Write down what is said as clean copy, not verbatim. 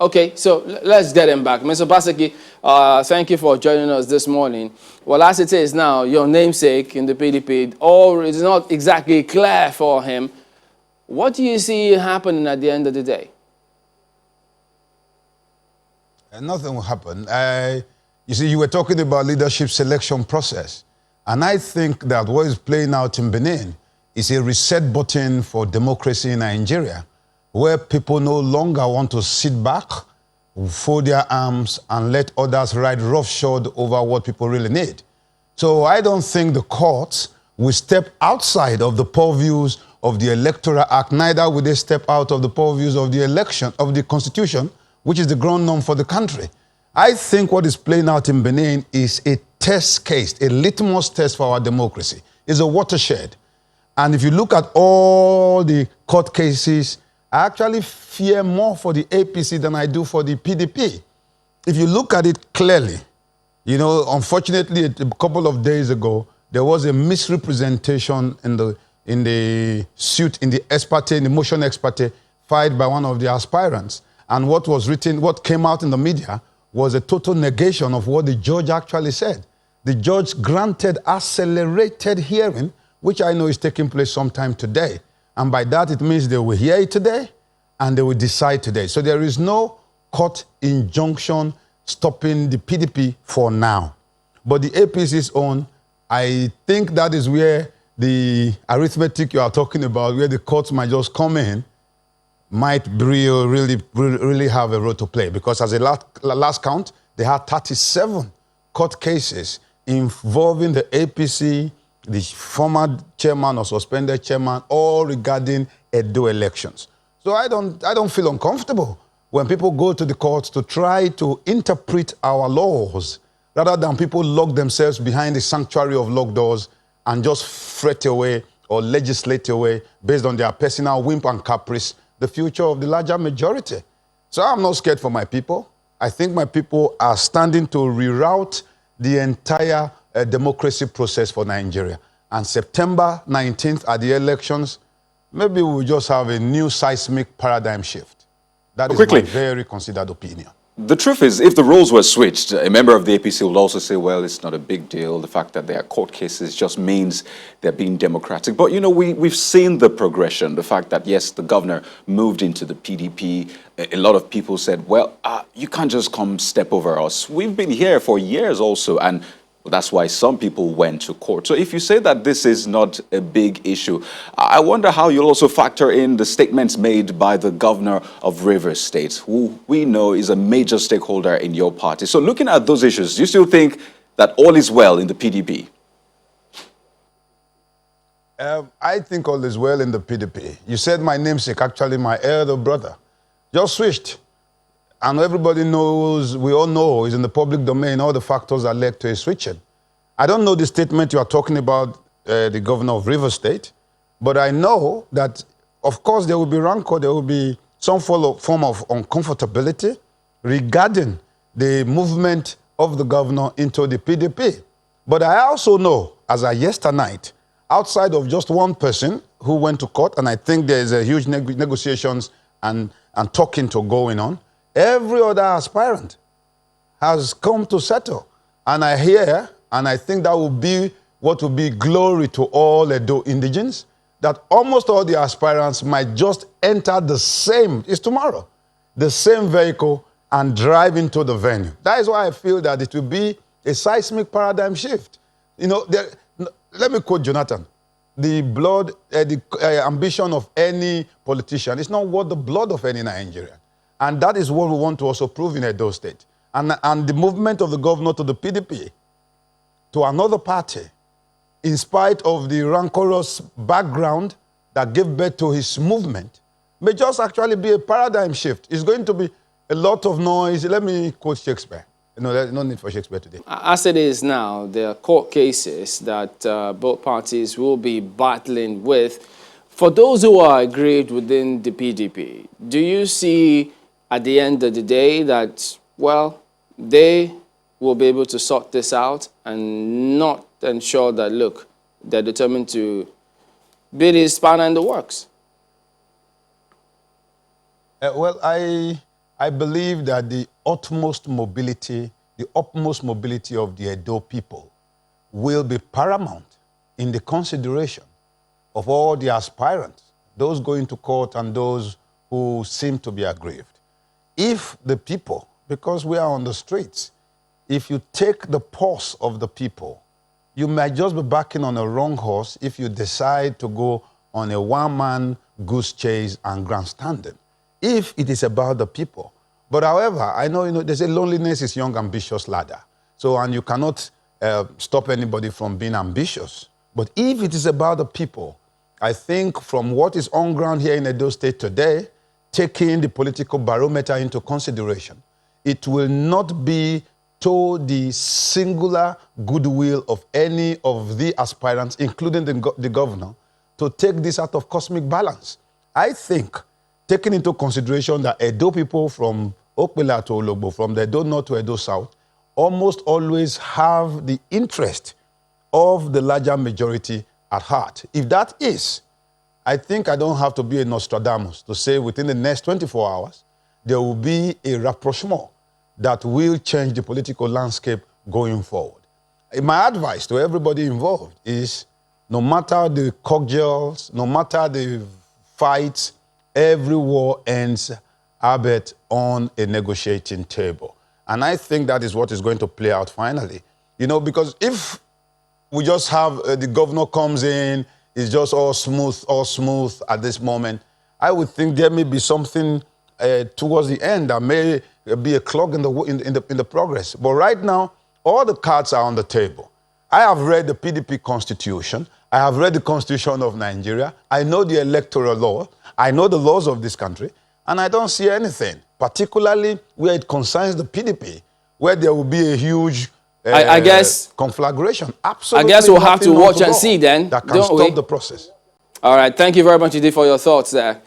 Okay, so let's get him back. Mr. Obaseki, thank you for joining us this morning. Well, as it is now, your namesake in the PDP, all is not exactly clear for him. What do you see happening at the end of the day? Nothing will happen. You see, you were talking about leadership selection process. And I think that what is playing out in Benin is a reset button for democracy in Nigeria, where people no longer want to sit back, fold their arms, and let others ride roughshod over what people really need. So I don't think the courts will step outside of the purviews of the Electoral Act, neither will they step out of the purviews of the election, of the Constitution, which is the ground norm for the country. I think what is playing out in Benin is a test case, a litmus test for our democracy. It's a watershed. And if you look at all the court cases, I actually fear more for the APC than I do for the PDP. If you look at it clearly, you know, unfortunately, a couple of days ago, there was a misrepresentation in the suit, in the ex parte, in the motion ex parte, filed by one of the aspirants. And what was written, what came out in the media, was a total negation of what the judge actually said. The judge granted accelerated hearing, which I know is taking place sometime today. And by that, it means they will hear it today and they will decide today. So there is no court injunction stopping the PDP for now. But the APC's own, I think that is where the arithmetic you are talking about, where the courts might just come in, might really have a role to play. Because as a last count, they had 37 court cases involving the APC, the former chairman or suspended chairman, all regarding Edo elections. So I don't feel uncomfortable when people go to the courts to try to interpret our laws, rather than people lock themselves behind the sanctuary of locked doors and just fret away or legislate away based on their personal whim and caprice the future of the larger majority. So I'm not scared for my people. I think my people are standing to reroute the entire democracy process for Nigeria. And September 19th at the elections, maybe we'll just have a new seismic paradigm shift. That is my very considered opinion. The truth is, if the roles were switched, a member of the APC will also say, well, it's not a big deal. The fact that there are court cases just means they're being democratic. But, you know, we've seen the progression, the fact that, yes, the governor moved into the PDP. A lot of people said, well, you can't just come step over us. We've been here for years also, and that's why some people went to court. So if you say that this is not a big issue, I wonder how you'll also factor in the statements made by the governor of Rivers State, who we know is a major stakeholder in your party. So looking at those issues, do you still think that all is well in the PDP? I think all is well in the PDP. You said my namesake, actually my elder brother, just switched. And everybody knows, we all know, is in the public domain, all the factors that led to a switching. I don't know the statement you are talking about, the governor of Rivers State, but I know that, of course, there will be rancor, there will be some form of uncomfortability regarding the movement of the governor into the PDP. But I also know, as of yesterday, outside of just one person who went to court, and I think there's a huge negotiations and talking to going on, every other aspirant has come to settle. And I hear, and I think that will be what will be glory to all Edo indigenes, that almost all the aspirants might just enter the same, it's tomorrow, the same vehicle and drive into the venue. That is why I feel that it will be a seismic paradigm shift. You know, let me quote Jonathan. The ambition of any politician is not worth the blood of any Nigerian. And that is what we want to also prove in Edo State. And the movement of the governor to the PDP, to another party, in spite of the rancorous background that gave birth to his movement, may just actually be a paradigm shift. It's going to be a lot of noise. Let me quote Shakespeare. No need for Shakespeare today. As it is now, there are court cases that both parties will be battling with. For those who are aggrieved within the PDP, do you see at the end of the day that, well, they will be able to sort this out and not ensure that, look, they're determined to be the spanner in the works? Well, I I believe that the utmost mobility of the Edo people will be paramount in the consideration of all the aspirants, those going to court and those who seem to be aggrieved. If the people, because we are on the streets, if you take the pulse of the people, you might just be backing on a wrong horse if you decide to go on a one-man goose chase and grandstanding, if it is about the people. But however, I know, they say loneliness is young, ambitious ladder. So, and you cannot stop anybody from being ambitious. But if it is about the people, I think from what is on ground here in Edo State today, taking the political barometer into consideration, it will not be to the singular goodwill of any of the aspirants, including the governor, to take this out of cosmic balance. I think, taking into consideration that Edo people from Okpela to Ologbo, from the Edo North to Edo South, almost always have the interest of the larger majority at heart. If that is, I think I don't have to be a Nostradamus to say within the next 24 hours, there will be a rapprochement that will change the political landscape going forward. My advice to everybody involved is, no matter the cocktails, no matter the fights, every war ends, albeit on a negotiating table. And I think that is what is going to play out finally. Because if we just have the governor comes in, it's just all smooth at this moment, I would think there may be something towards the end that may be a clog in the progress. But right now, all the cards are on the table. I have read the PDP constitution. I have read the constitution of Nigeria. I know the electoral law. I know the laws of this country. And I don't see anything, particularly where it concerns the PDP, where there will be a huge I guess conflagration. Absolutely. I guess we'll have to watch and see then, that can stop the process. All right. Thank you very much indeed for your thoughts there.